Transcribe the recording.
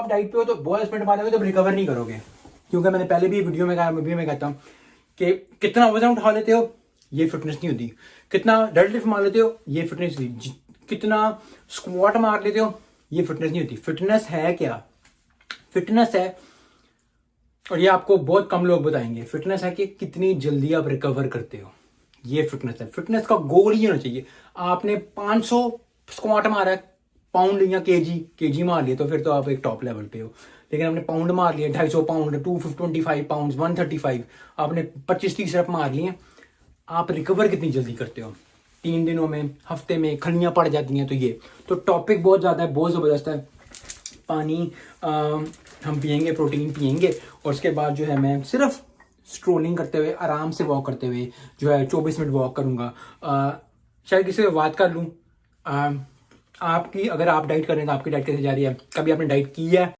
आप डाइट पे हो तो बहुत स्प्रिंट मारोगे तो रिकवर नहीं करोगे, क्योंकि मैंने पहले भी वीडियो में कहा, अभी मैं कहता हूँ कि कितना वजन उठा लेते हो ये फिटनेस नहीं होती, कितना डेडलिफ्ट मार लेते हो ये फिटनेस नहीं, कितना स्क्वाट मार लेते हो ये फिटनेस नहीं होती। फिटनेस है क्या? फिटनेस है, और ये आपको बहुत कम लोग बताएंगे, फिटनेस है कि कितनी जल्दी आप रिकवर करते हो, ये फिटनेस है। फिटनेस का गोल ही होना चाहिए। आपने 500 स्क्वाट मारा है, पाउंड या केजी मार लिया तो फिर तो आप एक टॉप लेवल पे हो। लेकिन आपने पाउंड मार लिया, 250 पाउंड, 225 पाउंड, 135, आपने 25-30 रप मार लिए, आप रिकवर कितनी जल्दी करते हो? 3 दिनों में, हफ्ते में खलियां पड़ जाती हैं। तो ये तो टॉपिक बहुत ज़्यादा है, बहुत ज़बरदस्त है। पानी हम पियेंगे, प्रोटीन पियेंगे, और उसके बाद जो है मैं सिर्फ स्ट्रोलिंग करते हुए, आराम से वॉक करते हुए जो है 24 मिनट वॉक करूँगा। शायद किसी से बात कर लूँ। आपकी अगर आप डाइट कर रहे हैं तो आपकी डाइट कैसे जा रही है? कभी आपने डाइट की है?